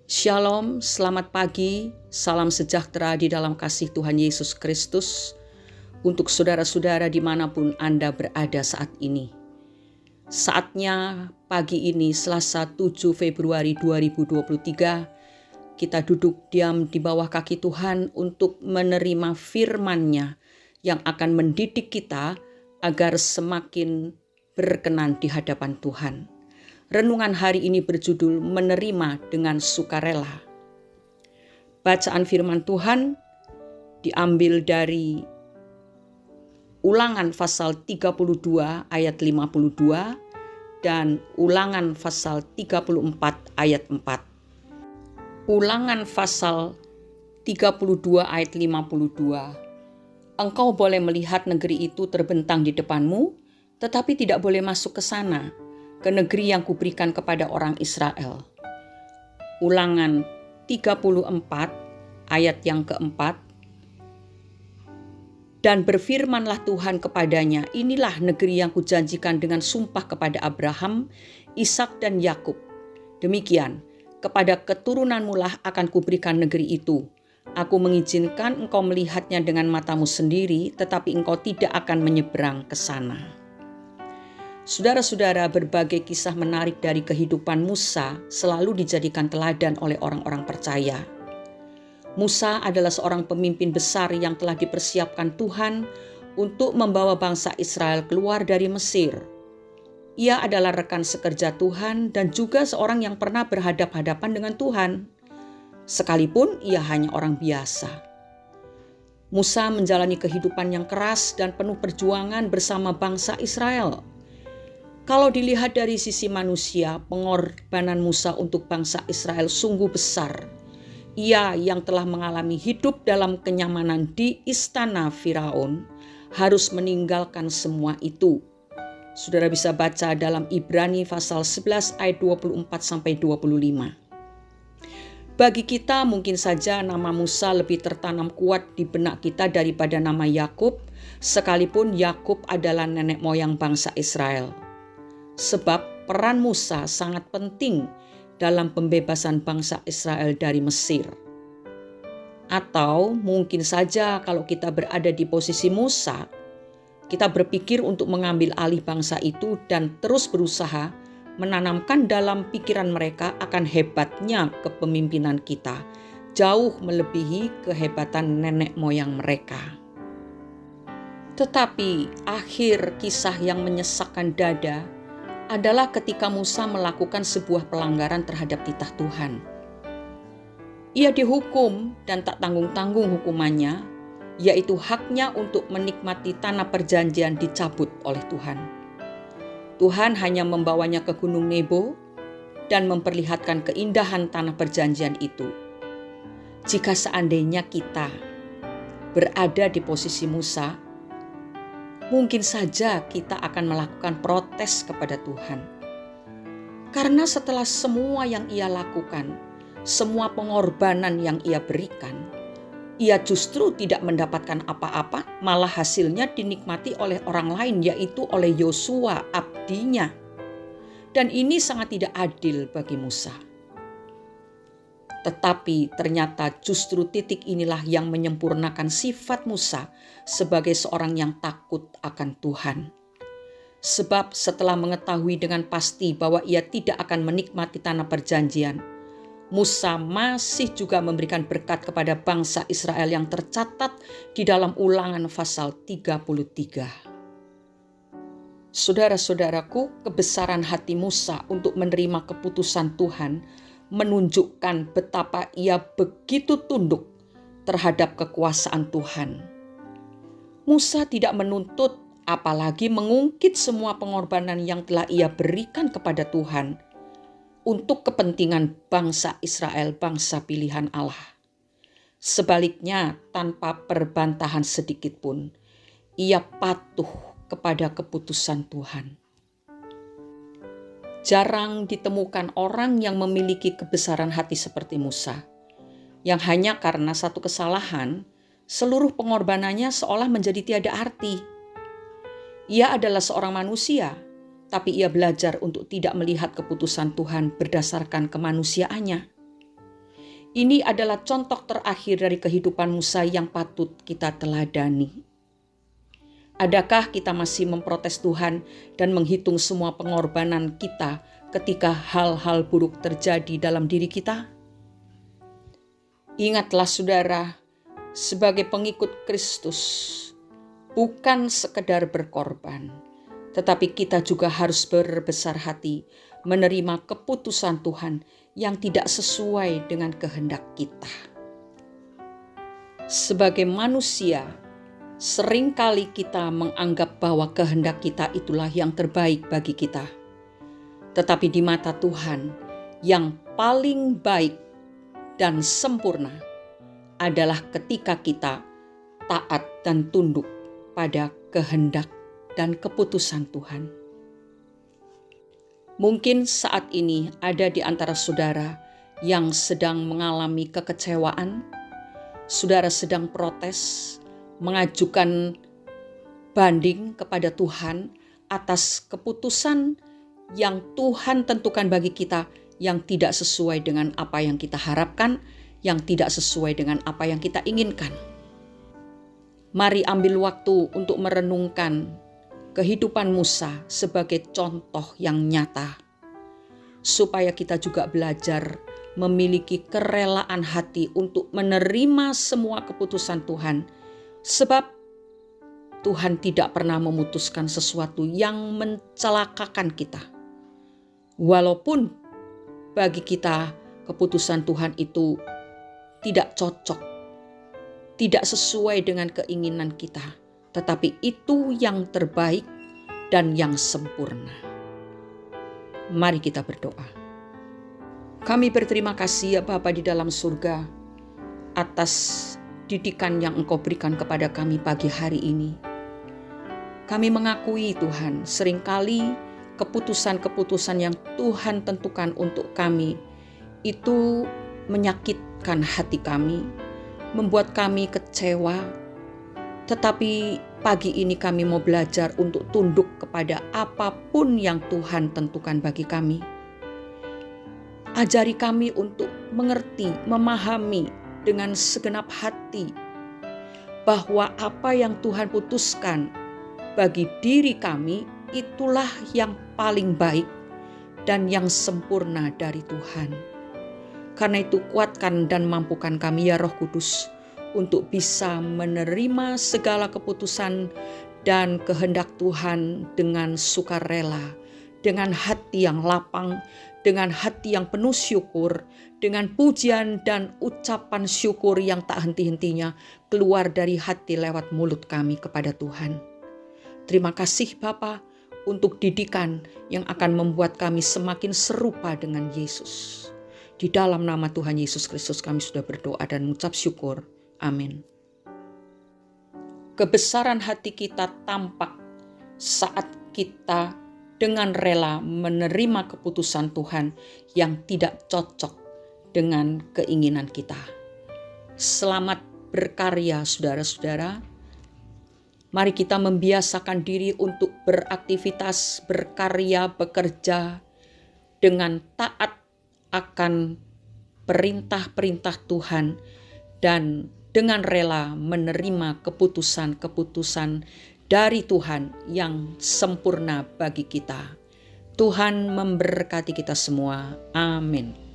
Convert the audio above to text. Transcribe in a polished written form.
Shalom, selamat pagi, salam sejahtera di dalam kasih Tuhan Yesus Kristus untuk saudara-saudara dimanapun Anda berada saat ini. Saatnya pagi ini Selasa 7 Februari 2023, kita duduk diam di bawah kaki Tuhan untuk menerima firman-Nya yang akan mendidik kita agar semakin berkenan di hadapan Tuhan. Renungan hari ini berjudul Menerima dengan Sukarela. Bacaan firman Tuhan diambil dari Ulangan pasal 32 ayat 52 dan Ulangan pasal 34 ayat 4. Ulangan pasal 32 ayat 52. Engkau boleh melihat negeri itu terbentang di depanmu, tetapi tidak boleh masuk ke sana, ke negeri yang kuberikan kepada orang Israel. Ulangan 34 ayat yang keempat. Dan berfirmanlah Tuhan kepadanya, inilah negeri yang kujanjikan dengan sumpah kepada Abraham, Ishak dan Yakub. Demikian, kepada keturunanmu lah akan kuberikan negeri itu. Aku mengizinkan engkau melihatnya dengan matamu sendiri, tetapi engkau tidak akan menyeberang ke sana. Saudara-saudara, berbagai kisah menarik dari kehidupan Musa selalu dijadikan teladan oleh orang-orang percaya. Musa adalah seorang pemimpin besar yang telah dipersiapkan Tuhan untuk membawa bangsa Israel keluar dari Mesir. Ia adalah rekan sekerja Tuhan dan juga seorang yang pernah berhadap-hadapan dengan Tuhan, sekalipun ia hanya orang biasa. Musa menjalani kehidupan yang keras dan penuh perjuangan bersama bangsa Israel. Kalau dilihat dari sisi manusia, pengorbanan Musa untuk bangsa Israel sungguh besar. Ia yang telah mengalami hidup dalam kenyamanan di istana Firaun harus meninggalkan semua itu. Saudara bisa baca dalam Ibrani pasal 11 ayat 24-25. Bagi kita mungkin saja nama Musa lebih tertanam kuat di benak kita daripada nama Yakub, sekalipun Yakub adalah nenek moyang bangsa Israel. Sebab peran Musa sangat penting dalam pembebasan bangsa Israel dari Mesir. Atau mungkin saja kalau kita berada di posisi Musa, kita berpikir untuk mengambil alih bangsa itu dan terus berusaha menanamkan dalam pikiran mereka akan hebatnya kepemimpinan kita, jauh melebihi kehebatan nenek moyang mereka. Tetapi akhir kisah yang menyesakkan dada adalah ketika Musa melakukan sebuah pelanggaran terhadap titah Tuhan. Ia dihukum dan tak tanggung-tanggung hukumannya, yaitu haknya untuk menikmati tanah perjanjian dicabut oleh Tuhan. Tuhan hanya membawanya ke Gunung Nebo dan memperlihatkan keindahan tanah perjanjian itu. Jika seandainya kita berada di posisi Musa, mungkin saja kita akan melakukan protes kepada Tuhan. Karena setelah semua yang ia lakukan, semua pengorbanan yang ia berikan, ia justru tidak mendapatkan apa-apa, malah hasilnya dinikmati oleh orang lain, yaitu oleh Yosua, abdinya. Dan ini sangat tidak adil bagi Musa. Tetapi ternyata justru titik inilah yang menyempurnakan sifat Musa sebagai seorang yang takut akan Tuhan. Sebab setelah mengetahui dengan pasti bahwa ia tidak akan menikmati tanah perjanjian, Musa masih juga memberikan berkat kepada bangsa Israel yang tercatat di dalam Ulangan pasal 33. Saudara-saudaraku, kebesaran hati Musa untuk menerima keputusan Tuhan menunjukkan betapa ia begitu tunduk terhadap kekuasaan Tuhan. Musa tidak menuntut, apalagi mengungkit semua pengorbanan yang telah ia berikan kepada Tuhan untuk kepentingan bangsa Israel, bangsa pilihan Allah. Sebaliknya, tanpa perbantahan sedikit pun, ia patuh kepada keputusan Tuhan. Jarang ditemukan orang yang memiliki kebesaran hati seperti Musa, yang hanya karena satu kesalahan, seluruh pengorbanannya seolah menjadi tiada arti. Ia adalah seorang manusia, tapi ia belajar untuk tidak melihat keputusan Tuhan berdasarkan kemanusiaannya. Ini adalah contoh terakhir dari kehidupan Musa yang patut kita teladani. Adakah kita masih memprotes Tuhan dan menghitung semua pengorbanan kita ketika hal-hal buruk terjadi dalam diri kita? Ingatlah saudara, sebagai pengikut Kristus, bukan sekedar berkorban, tetapi kita juga harus berbesar hati menerima keputusan Tuhan yang tidak sesuai dengan kehendak kita. Sebagai manusia, seringkali kita menganggap bahwa kehendak kita itulah yang terbaik bagi kita. Tetapi di mata Tuhan, yang paling baik dan sempurna adalah ketika kita taat dan tunduk pada kehendak dan keputusan Tuhan. Mungkin saat ini ada di antara saudara yang sedang mengalami kekecewaan, saudara sedang protes, mengajukan banding kepada Tuhan atas keputusan yang Tuhan tentukan bagi kita yang tidak sesuai dengan apa yang kita harapkan, yang tidak sesuai dengan apa yang kita inginkan. Mari ambil waktu untuk merenungkan kehidupan Musa sebagai contoh yang nyata, supaya kita juga belajar memiliki kerelaan hati untuk menerima semua keputusan Tuhan, sebab Tuhan tidak pernah memutuskan sesuatu yang mencelakakan kita. Walaupun bagi kita keputusan Tuhan itu tidak cocok, tidak sesuai dengan keinginan kita, tetapi itu yang terbaik dan yang sempurna. Mari kita berdoa. Kami berterima kasih ya Bapa di dalam surga atas didikan yang Engkau berikan kepada kami pagi hari ini. Kami mengakui Tuhan, seringkali keputusan-keputusan yang Tuhan tentukan untuk kami itu menyakitkan hati kami, membuat kami kecewa. Tetapi pagi ini kami mau belajar untuk tunduk kepada apapun yang Tuhan tentukan bagi kami. Ajari kami untuk mengerti, memahami dengan segenap hati bahwa apa yang Tuhan putuskan bagi diri kami itulah yang paling baik dan yang sempurna dari Tuhan. Karena itu kuatkan dan mampukan kami ya Roh Kudus untuk bisa menerima segala keputusan dan kehendak Tuhan dengan sukarela, dengan hati yang lapang, dengan hati yang penuh syukur, dengan pujian dan ucapan syukur yang tak henti-hentinya keluar dari hati lewat mulut kami kepada Tuhan. Terima kasih Bapa untuk didikan yang akan membuat kami semakin serupa dengan Yesus. Di dalam nama Tuhan Yesus Kristus kami sudah berdoa dan mengucap syukur. Amin. Kebesaran hati kita tampak saat kita dengan rela menerima keputusan Tuhan yang tidak cocok dengan keinginan kita. Selamat berkarya saudara-saudara. Mari kita membiasakan diri untuk beraktivitas, berkarya, bekerja dengan taat akan perintah-perintah Tuhan dan dengan rela menerima keputusan-keputusan dari Tuhan yang sempurna bagi kita. Tuhan memberkati kita semua. Amin.